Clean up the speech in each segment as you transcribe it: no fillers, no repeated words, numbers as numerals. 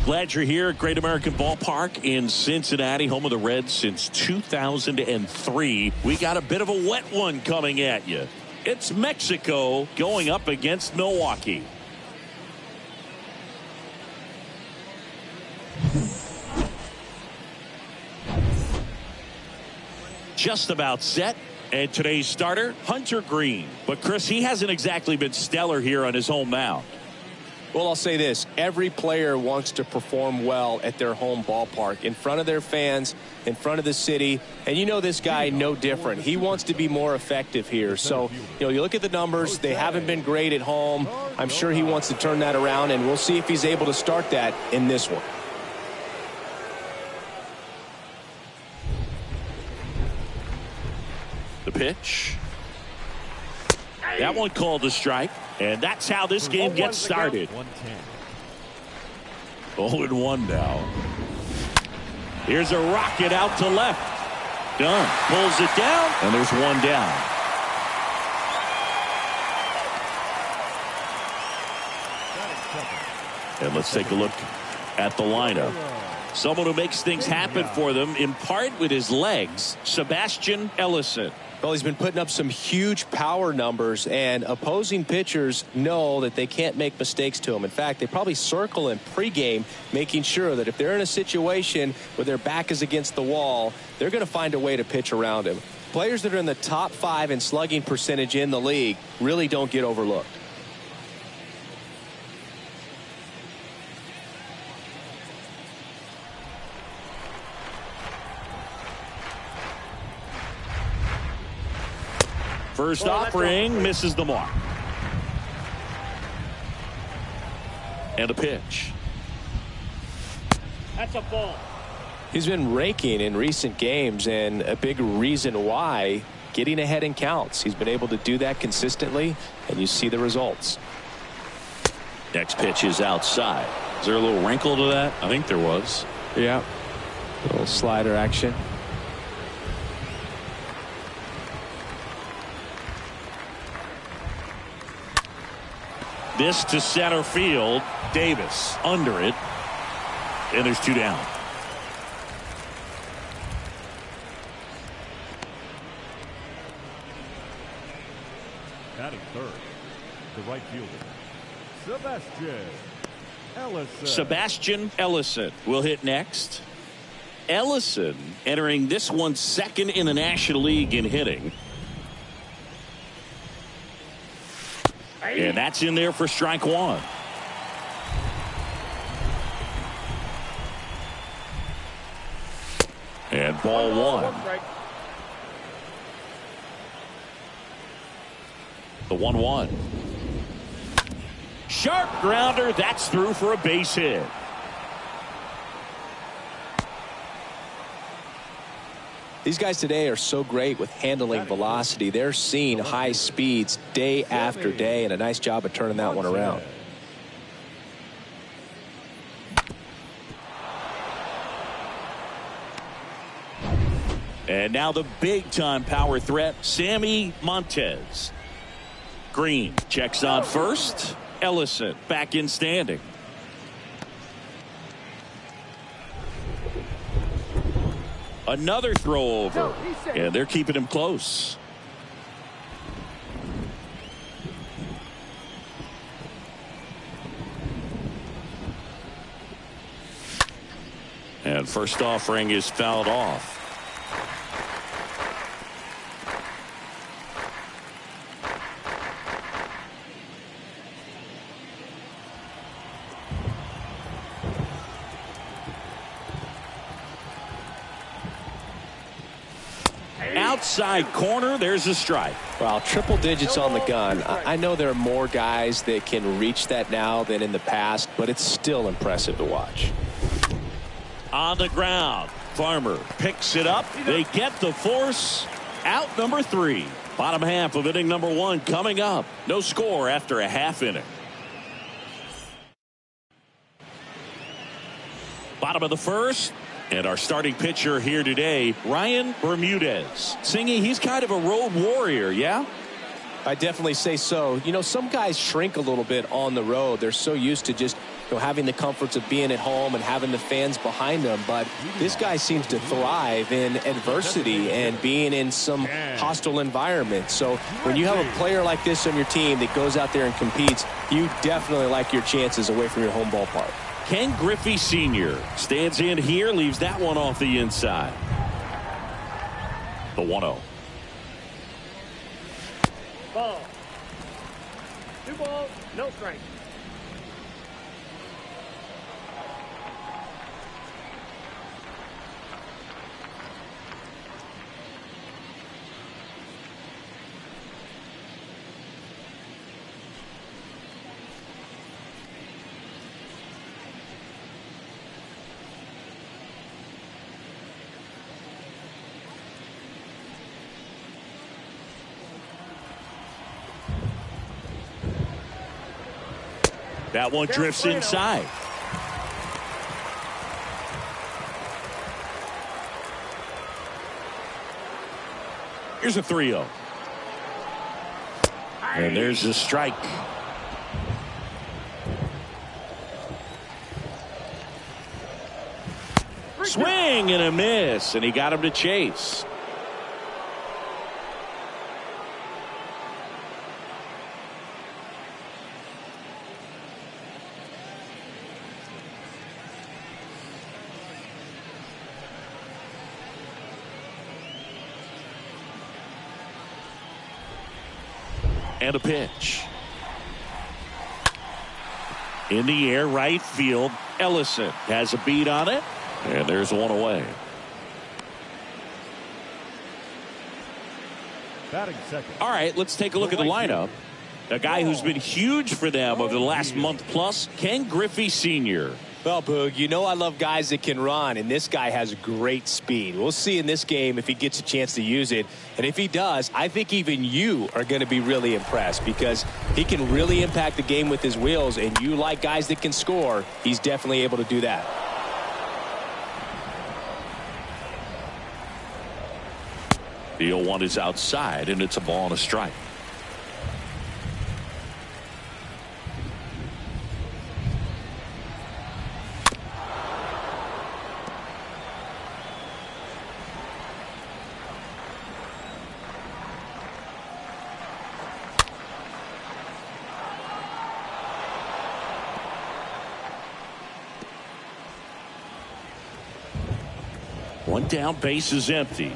Glad you're here at Great American Ballpark in Cincinnati, home of the Reds since 2003. We got a bit of a wet one coming at you. It's Mexico going up against Milwaukee. Just about set. And today's starter, Hunter Green. But Chris, he hasn't exactly been stellar here on his home mound. Well, I'll say this. Every player wants to perform well at their home ballpark, in front of their fans, in front of the city. And you know this guy no different. He wants to be more effective here. So, you look at the numbers. They haven't been great at home. I'm sure he wants to turn that around, and we'll see if he's able to start that in this one. The pitch. That one called a strike. And that's how this game gets started. 0-1 now. Here's a rocket out to left. Done. Pulls it down, and there's one down. And let's take a look at the lineup. Someone who makes things happen for them, in part with his legs, Sebastian Ellison. Well, he's been putting up some huge power numbers, and opposing pitchers know that they can't make mistakes to him. In fact, they probably circle him pregame, making sure that if they're in a situation where their back is against the wall, they're going to find a way to pitch around him. Players that are in the top 5 in slugging percentage in the league really don't get overlooked. First offering misses the mark. And a pitch. That's a ball. He's been raking in recent games, and a big reason why, getting ahead in counts. He's been able to do that consistently, and you see the results. Next pitch is outside. Is there a little wrinkle to that? I think there was. Yeah. A little slider action. This to center field. Davis under it. And there's 2 down. Batting third, the right fielder, Sebastian Ellison will hit next. Ellison entering this one second in the National League in hitting. And that's in there for strike 1. And ball 1. The 1-1. Sharp grounder. That's through for a base hit. These guys today are so great with handling velocity. They're seeing high speeds day after day, and a nice job of turning that one around. And now the big-time power threat, Sammy Montez. Green checks on first. Ellison back in standing. Another throw over. And they're keeping him close. And first offering is fouled off. Outside corner, there's a strike. Well, triple digits on the gun. I know there are more guys that can reach that now than in the past, but it's still impressive to watch. On the ground, Farmer picks it up. They get the force. Out number 3. Bottom half of inning number 1 coming up. No score after a half inning. Bottom of the first. And our starting pitcher here today, Ryan Bermudez. Singy, he's kind of a road warrior, yeah? I definitely say so. You know, some guys shrink a little bit on the road. They're so used to just having the comforts of being at home and having the fans behind them. But this guy seems to thrive in adversity and being in some hostile environment. So when you have a player like this on your team that goes out there and competes, you definitely like your chances away from your home ballpark. Ken Griffey Sr. stands in here, leaves that one off the inside. The 1-0. Ball. 2 balls, no strike. That one drifts inside. Here's a 3-0. And there's a strike. Swing and a miss, and he got him to chase. And a pitch. In the air, right field. Ellison has a beat on it. And there's one away. Batting second. All right, let's take a look at the lineup. A guy who's been huge for them over the last month plus, Ken Griffey Sr. Well, Boog, you know I love guys that can run, and this guy has great speed. We'll see in this game if he gets a chance to use it. And if he does, I think even you are going to be really impressed because he can really impact the game with his wheels, and you like guys that can score. He's definitely able to do that. The 0-1 is outside, and it's a ball and a strike. One down, base is empty.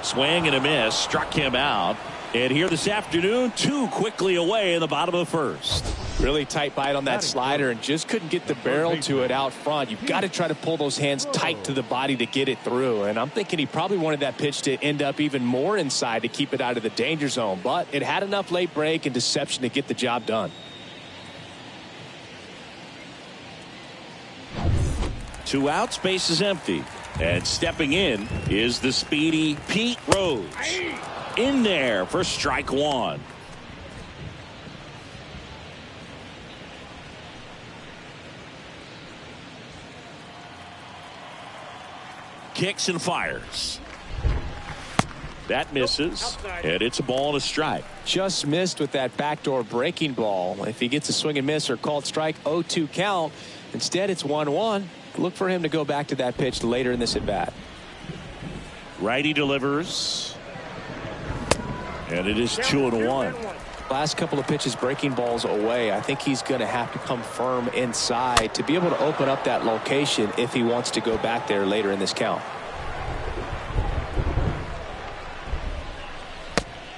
Swing and a miss, struck him out. And here this afternoon, 2 quickly away in the bottom of the first. Really tight bite on that slider and just couldn't get the barrel to it out front. You've got to try to pull those hands tight to the body to get it through. And I'm thinking he probably wanted that pitch to end up even more inside to keep it out of the danger zone. But it had enough late break and deception to get the job done. 2 outs, base is empty. And stepping in is the speedy Pete Rose. In there for strike 1. Kicks and fires. That misses, and it's a ball and a strike. Just missed with that backdoor breaking ball. If he gets a swing and miss or called strike, 0-2 count. Instead, it's 1-1. Look for him to go back to that pitch later in this at bat. Righty delivers, and it is 2-1. Last couple of pitches breaking balls away. I think he's going to have to come firm inside to be able to open up that location if he wants to go back there later in this count.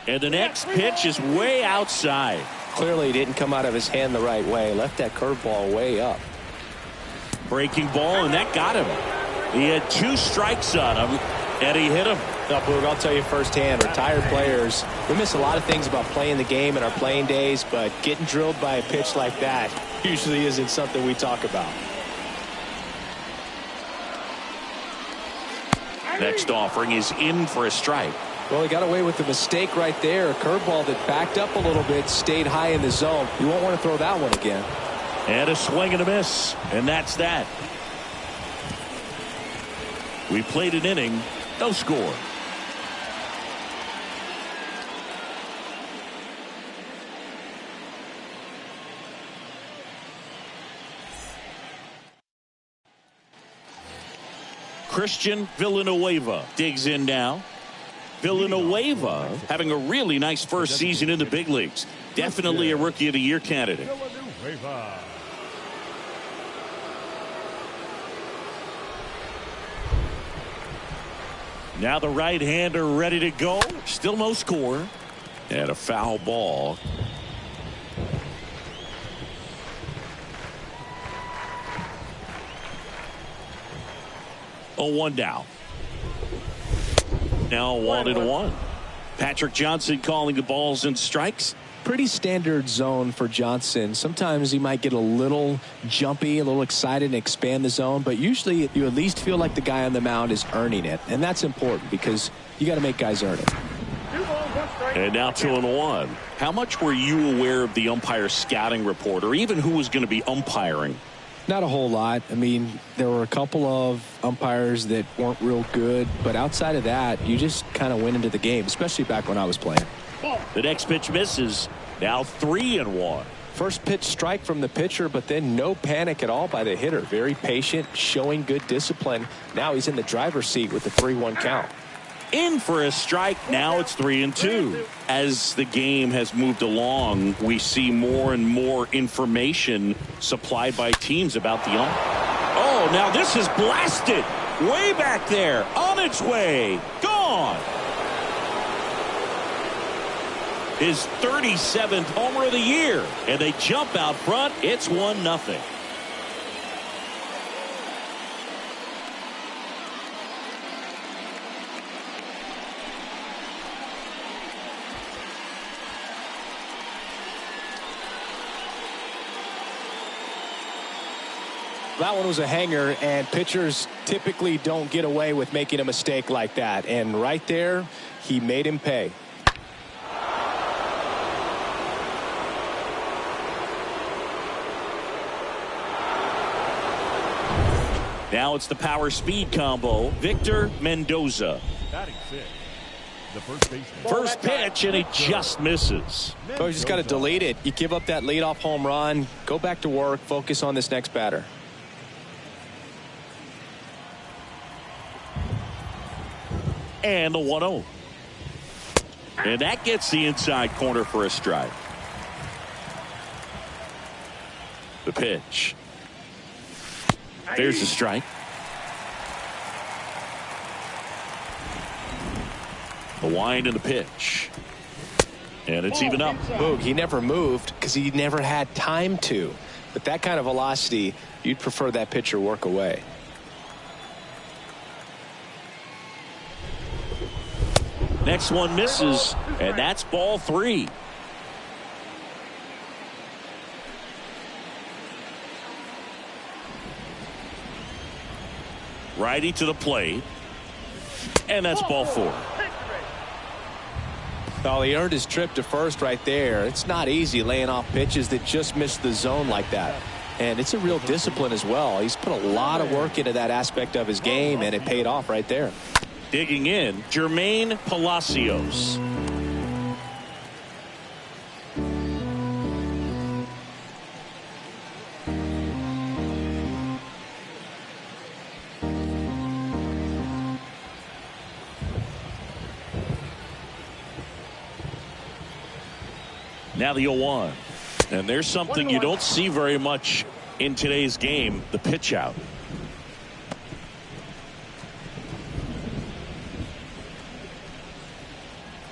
And the next pitch is way outside. Clearly he didn't come out of his hand the right way. Left that curveball way up. Breaking ball, and that got him. He had 2 strikes on him, and he hit him. I'll tell you firsthand, retired players, we miss a lot of things about playing the game in our playing days, but getting drilled by a pitch like that usually isn't something we talk about. Next offering is in for a strike. Well, he got away with the mistake right there. A curveball that backed up a little bit, stayed high in the zone. You won't want to throw that one again. And a swing and a miss, and that's that. We played an inning, no score. Christian Villanueva digs in now. Villanueva having a really nice first season in the big leagues. Definitely a Rookie of the Year candidate. Now the right-hander ready to go. Still no score. And a foul ball. Oh, 1 down. Now 1-1. Patrick Johnson calling the balls and strikes. Pretty standard zone for Johnson. Sometimes he might get a little jumpy, a little excited and expand the zone, but usually you at least feel like the guy on the mound is earning it, and that's important because you got to make guys earn it. And now 2-1. How much were you aware of the umpire scouting report, or even who was going to be umpiring? Not a whole lot. I mean, there were a couple of umpires that weren't real good, but outside of that, you just kind of went into the game, especially back when I was playing. The next pitch misses. Now 3-1. First pitch strike from the pitcher, but then no panic at all by the hitter. Very patient, showing good discipline. Now he's in the driver's seat with the 3-1 count. In for a strike. Now it's 3-2. As the game has moved along, we see more and more information supplied by teams about the ump. Oh, now this is blasted. Way back there. On its way. Gone. His 37th homer of the year. And they jump out front. It's 1-0. That one was a hanger, and pitchers typically don't get away with making a mistake like that. And right there, he made him pay. Now it's the power speed combo. Victor Mendoza. Batting six, the first baseman. First pitch, and he just misses. So you just got to delete it. You give up that leadoff home run. Go back to work. Focus on this next batter. And the 1-0. And that gets the inside corner for a strike. The pitch. There's the strike. The wind and the pitch. And it's even up. Boog, he never moved because he never had time to. But that kind of velocity, you'd prefer that pitcher work away. Next one misses, and that's ball 3. Righty to the plate, and that's ball 4. Well, he earned his trip to first right there. It's not easy laying off pitches that just miss the zone like that. And it's a real discipline as well. He's put a lot of work into that aspect of his game, and it paid off right there. Digging in, Jermaine Palacios. Now the 0-1. And there's something you don't see very much in today's game, the pitch out.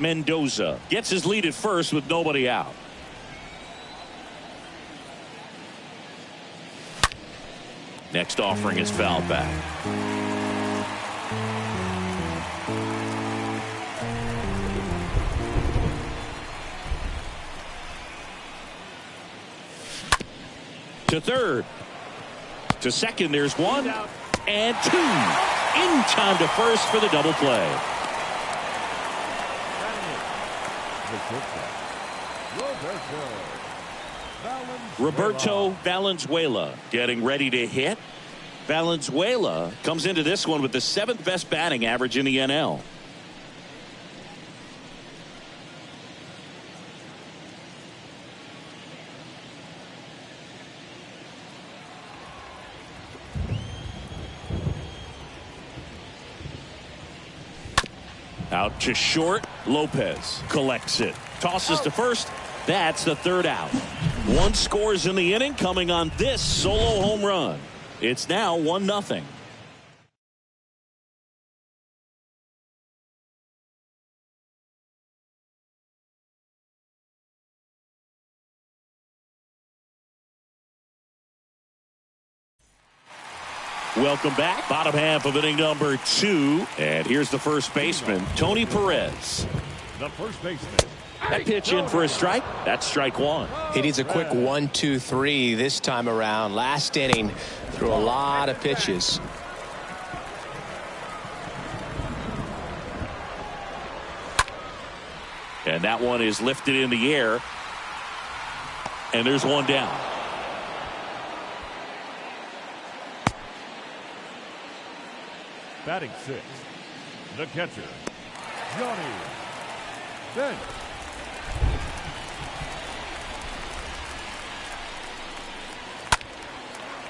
Mendoza gets his lead at first with nobody out. Next offering is fouled back. To third. To second, there's 1 and 2. In time to first for the double play. Roberto Valenzuela getting ready to hit. Valenzuela comes into this one with the 7th best batting average in the NL. Out to short. Lopez collects it. Tosses to first. That's the 3rd out. 1 scores in the inning coming on this solo home run. It's now 1-0. Welcome back. Bottom half of inning number 2. And here's the first baseman, Tony Perez. The first baseman. That pitch in for a strike. That's strike 1. He needs a quick 1-2-3 this time around. Last inning, threw a lot of pitches. And that one is lifted in the air. And there's 1 down. Batting 6, the catcher, Johnny Bench.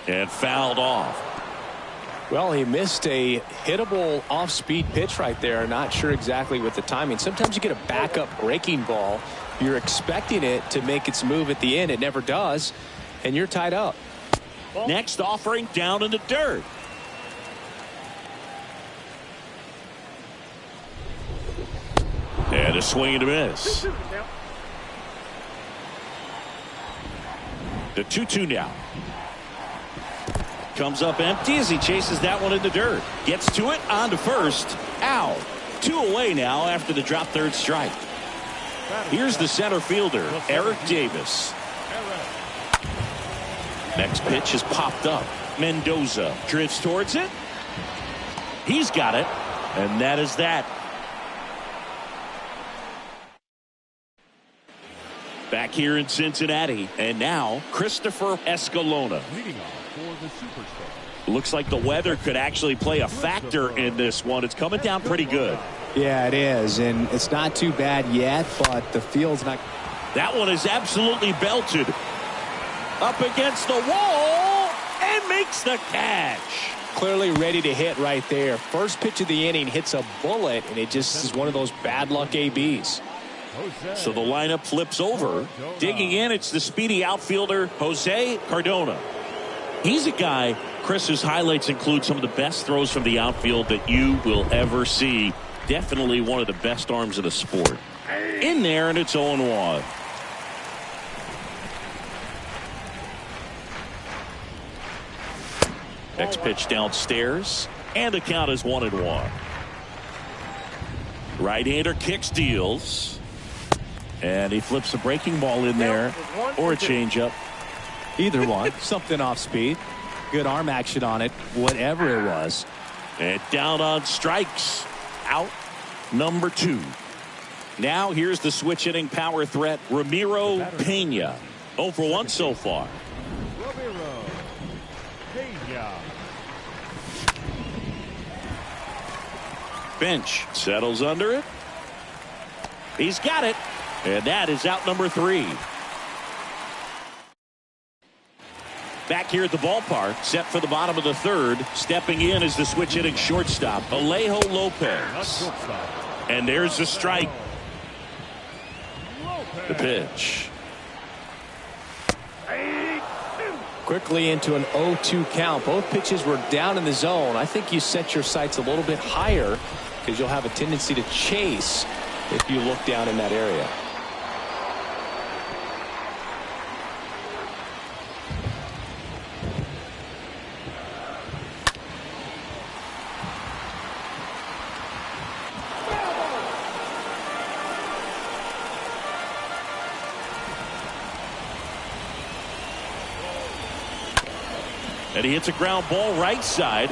And fouled off. Well, he missed a hittable off-speed pitch right there. Not sure exactly with the timing. Sometimes you get a backup breaking ball. You're expecting it to make its move at the end. It never does. And you're tied up. Next offering down in the dirt. And a swing and a miss. The 2-2 now. Comes up empty as he chases that one in the dirt. Gets to it, on to first. Out. 2 away now after the drop 3rd strike. Here's the center fielder, Eric Davis. Next pitch is popped up. Mendoza drifts towards it. He's got it, and that is that. Back here in Cincinnati, and now Christopher Escalona. Leading off for the Superstars. Looks like the weather could actually play a factor in this one. It's coming down pretty good. Yeah, it is, and it's not too bad yet, but the field's not. That one is absolutely belted. Up against the wall, and makes the catch. Clearly ready to hit right there. First pitch of the inning hits a bullet, and it just is one of those bad luck ABs. So the lineup flips over. Digging in, it's the speedy outfielder, Jose Cardona. He's a guy, Chris's highlights include some of the best throws from the outfield that you will ever see. Definitely one of the best arms of the sport. In there, and it's 0-1. Next pitch downstairs, and the count is 1-1. Right-hander kicks, deals. And he flips a breaking ball in there, or a changeup. Either one. Something off speed. Good arm action on it, whatever it was. And down on strikes. Out number 2. Now here's the switch hitting power threat, Ramiro Pena. 0 for 1 so far. Ramiro Pena. Bench settles under it. He's got it. And that is out number 3. Back here at the ballpark, set for the bottom of the 3rd. Stepping in is the switch hitting shortstop, Alejo Lopez. And there's the strike. The pitch. Quickly into an 0-2 count. Both pitches were down in the zone. I think you set your sights a little bit higher because you'll have a tendency to chase if you look down in that area. And he hits a ground ball right side.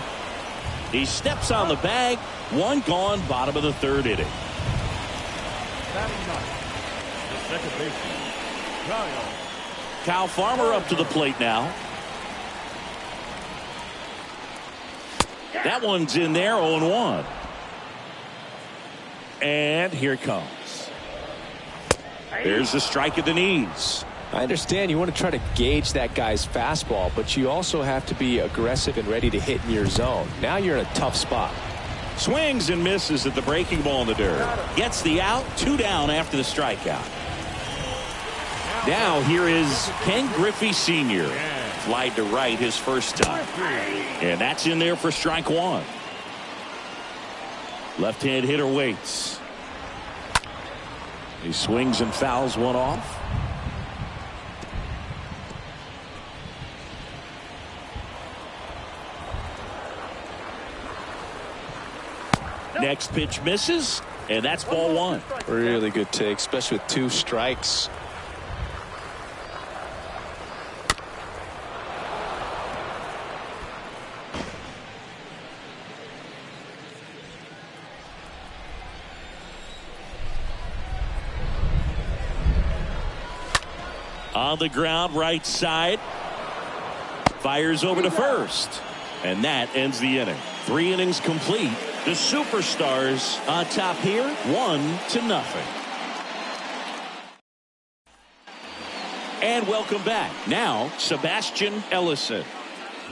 He steps on the bag. 1 gone, bottom of the 3rd inning. Batting ninth, the second baseman, Kyle Farmer up to the plate now. That one's in there, 0-1. And here it comes. There's the strike at the knees. I understand you want to try to gauge that guy's fastball, but you also have to be aggressive and ready to hit in your zone. Now you're in a tough spot. Swings and misses at the breaking ball in the dirt. Gets the out, 2 down after the strikeout. Now here is Ken Griffey Sr. Flied to right his first time. And that's in there for strike 1. Left-hand hitter waits. He swings and fouls one off. Next pitch misses, and that's ball 1. Really good take, especially with 2 strikes. On the ground, right side. Fires over to first. And that ends the inning. 3 innings complete. The Superstars on top here, 1-0. And welcome back. Now, Sebastian Ellison.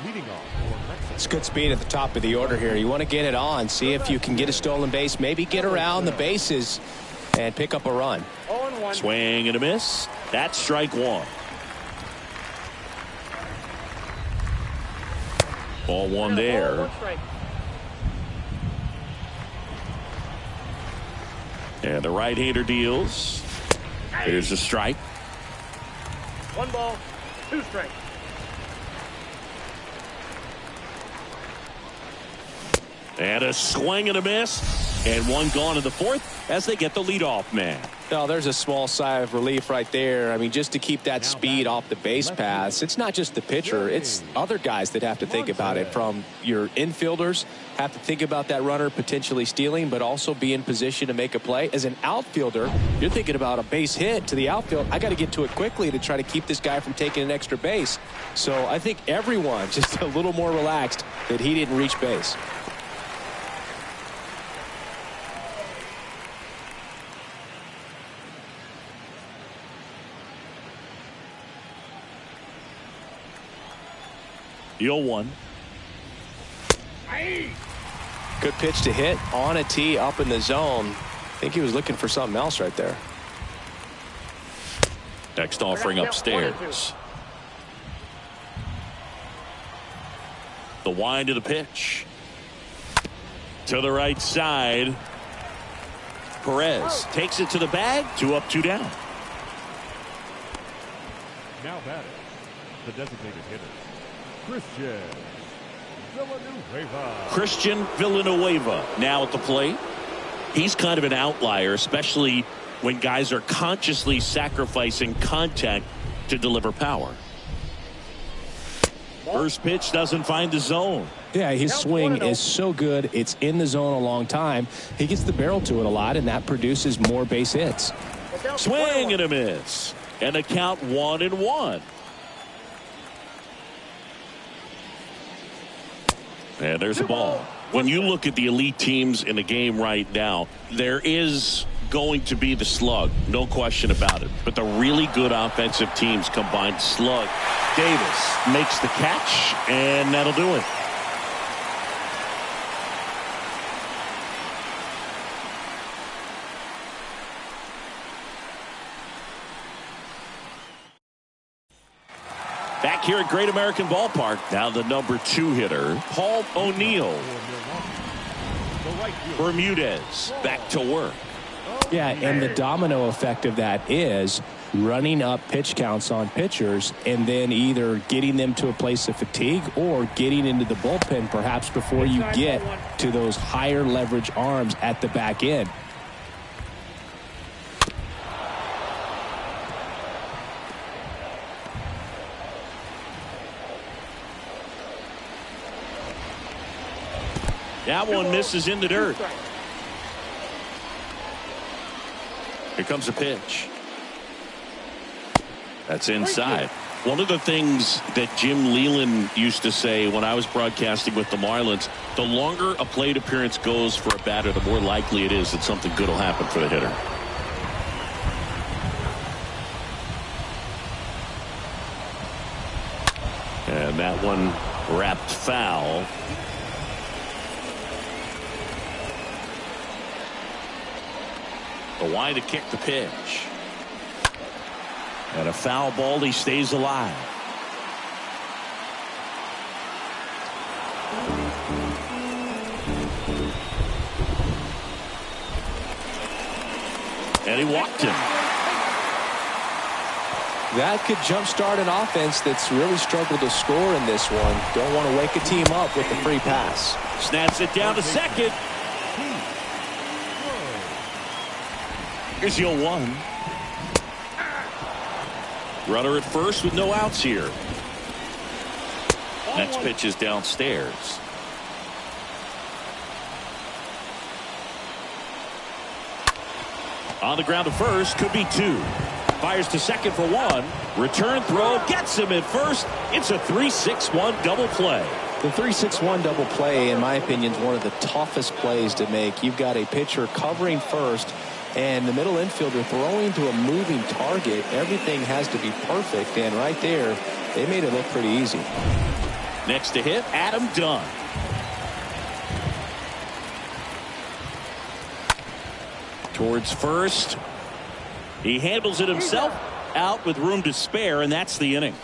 leading off for Mexico. It's good speed at the top of the order here. You want to get it on, see if you can get a stolen base, maybe get around the bases and pick up a run. 0-1. Swing and a miss. That's strike 1. Ball 1 there. And the right-hander deals. Here's a strike. 1 ball, 2 strikes. And a swing and a miss. And 1 gone in the 4th as they get the leadoff man. Oh, there's a small sigh of relief right there. I mean, just to keep that speed off the base paths. It's not just the pitcher. It's other guys that have to think about it. From your infielders have to think about that runner potentially stealing, but also be in position to make a play. As an outfielder, you're thinking about a base hit to the outfield. I got to get to it quickly to try to keep this guy from taking an extra base. So I think everyone just a little more relaxed that he didn't reach base. The 0-1. Good pitch to hit on a tee up in the zone. I think he was looking for something else right there. Next offering upstairs. The wind of the pitch. To the right side. Perez takes it to the bag. 2 up, 2 down. Now batting, the designated hitter, Christian Villanueva now at the plate. He's kind of an outlier, especially when guys are consciously sacrificing contact to deliver power. First pitch doesn't find the zone. Yeah, his swing is so good. It's in the zone a long time. He gets the barrel to it a lot, and that produces more base hits. Swing and a miss. And the count 1-1. And there's a ball. When you look at the elite teams in the game right now, there is going to be the slug, no question about it. But the really good offensive teams combine slug. Davis makes the catch, and that'll do it. Back here at Great American Ballpark, now the number 2 hitter, Paul O'Neill. Bermudez back to work. Yeah, and the domino effect of that is running up pitch counts on pitchers and then either getting them to a place of fatigue or getting into the bullpen perhaps before you get to those higher leverage arms at the back end. That one misses in the dirt. Here comes a pitch. That's inside. One of the things that Jim Leland used to say when I was broadcasting with the Marlins, the longer a plate appearance goes for a batter, the more likely it is that something good will happen for the hitter. And that one wrapped foul. The wide to kick the pitch. And a foul ball, he stays alive. And he walked him. That could jumpstart an offense that's really struggled to score in this one. Don't want to wake a team up with the free pass. Snaps it down to second. Here's the 0-1. Runner at first with no outs here. Next pitch is downstairs. On the ground to first, could be 2. Fires to second for 1. Return throw gets him at first. It's a 3-6-1 double play. The 3-6-1 double play, in my opinion, is one of the toughest plays to make. You've got a pitcher covering first and the middle infielder throwing to a moving target. Everything has to be perfect, and right there they made it look pretty easy. Next to hit, Adam Dunn. Towards first. He handles it himself, out with room to spare, and that's the inning.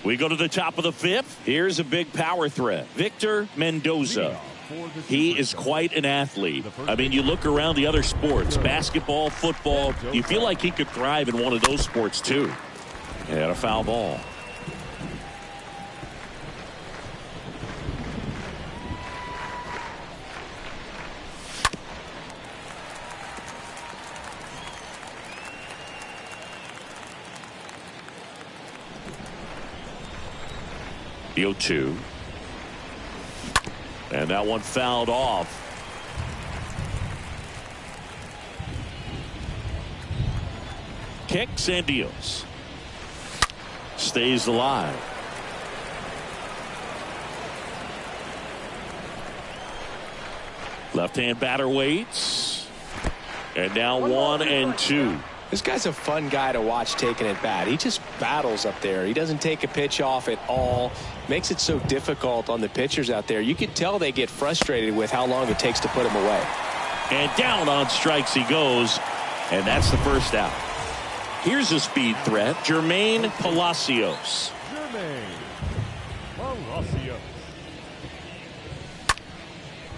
We go to the top of the 5th. Here's a big power threat. Victor Mendoza. He is quite an athlete. I mean, you look around the other sports, basketball, football, you feel like he could thrive in one of those sports too. And a foul ball. The 0-2. And that one fouled off. Kicks and deals. Stays alive. Left-hand batter waits. And now 1-2. This guy's a fun guy to watch taking at bat. He just battles up there. He doesn't take a pitch off at all. Makes it so difficult on the pitchers out there. You can tell they get frustrated with how long it takes to put him away. And down on strikes he goes. And that's the first out. Here's a speed threat. Jermaine Palacios.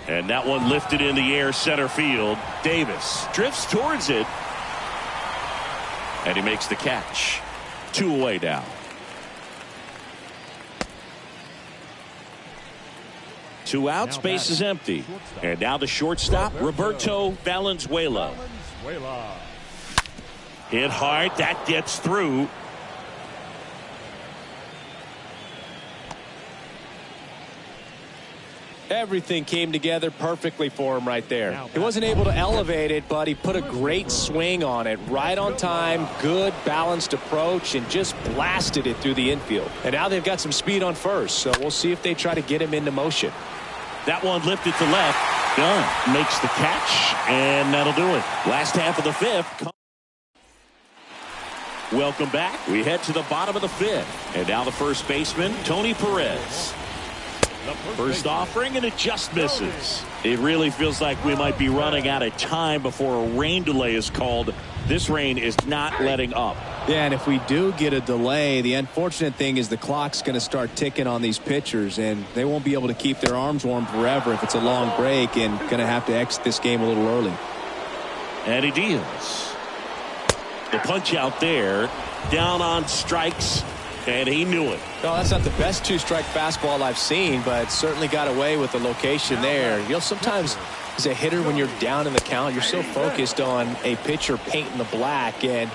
And that one lifted in the air center field. Davis drifts towards it. And he makes the catch. 2 away now. Two out, space is empty. And now the shortstop, Roberto Valenzuela. Hit hard, that gets through. Everything came together perfectly for him right there. He wasn't able to elevate it, but he put a great swing on it. Right on time, good balanced approach, and just blasted it through the infield. And now they've got some speed on first, so we'll see if they try to get him into motion. That one lifted to left. Gunn makes the catch, and that'll do it. Last half of the fifth. Welcome back. We head to the bottom of the fifth. And now the first baseman, Tony Perez. First offering, and it just misses. It really feels like we might be running out of time before a rain delay is called. This rain is not letting up. Yeah, and if we do get a delay, the unfortunate thing is the clock's going to start ticking on these pitchers, and they won't be able to keep their arms warm forever if it's a long break, and going to have to exit this game a little early. And he deals. The punch out there, down on strikes. And he knew it. No, that's not the best two-strike fastball I've seen, but certainly got away with the location there. You know, sometimes as a hitter, when you're down in the count, you're so focused on a pitcher painting the black, and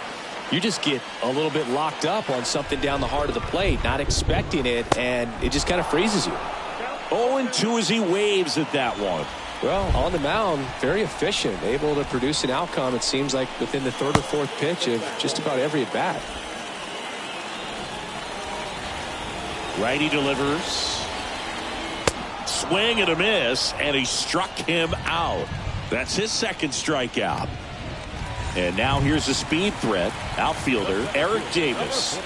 you just get a little bit locked up on something down the heart of the plate, not expecting it, and it just kind of freezes you. 0-2 as he waves at that one. Well, on the mound, very efficient, able to produce an outcome, it seems like, within the third or fourth pitch of just about every at-bat. Righty delivers. Swing and a miss, and he struck him out. That's his second strikeout. And now here's a speed threat. Outfielder Eric Davis.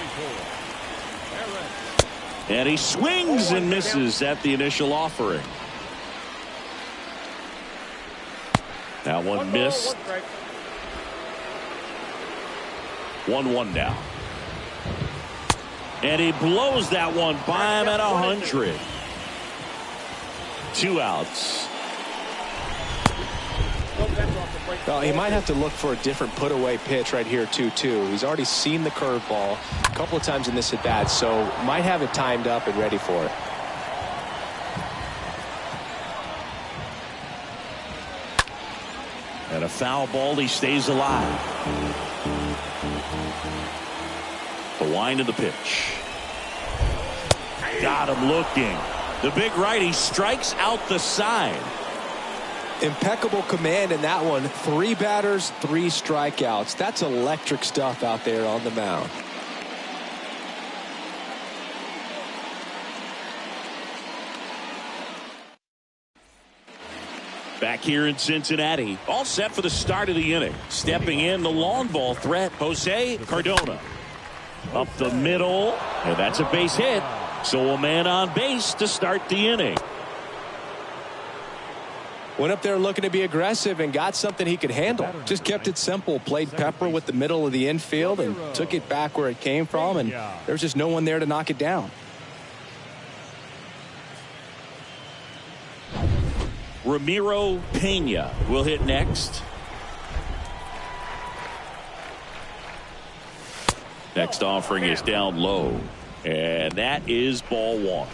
And he swings and misses at the initial offering. That one missed. 1-1 now. And he blows that one by him at 100. 2 outs. Well, he might have to look for a different put-away pitch right here, too. He's already seen the curveball a couple of times in this at-bat, so might have it timed up and ready for it. And a foul ball, he stays alive. The wind of the pitch. Got him looking. The big righty strikes out the side. Impeccable command in that one. 3 batters, 3 strikeouts. That's electric stuff out there on the mound. Back here in Cincinnati, all set for the start of the inning. Stepping in, the long ball threat, Jose Cardona. Up the middle, and that's a base hit. So a man on base to start the inning. Went up there looking to be aggressive and got something he could handle. Just kept it simple. Played pepper with the middle of the infield and took it back where it came from, and there's just no one there to knock it down. Ramiro Pena will hit next. Next offering is down low. And that is ball one.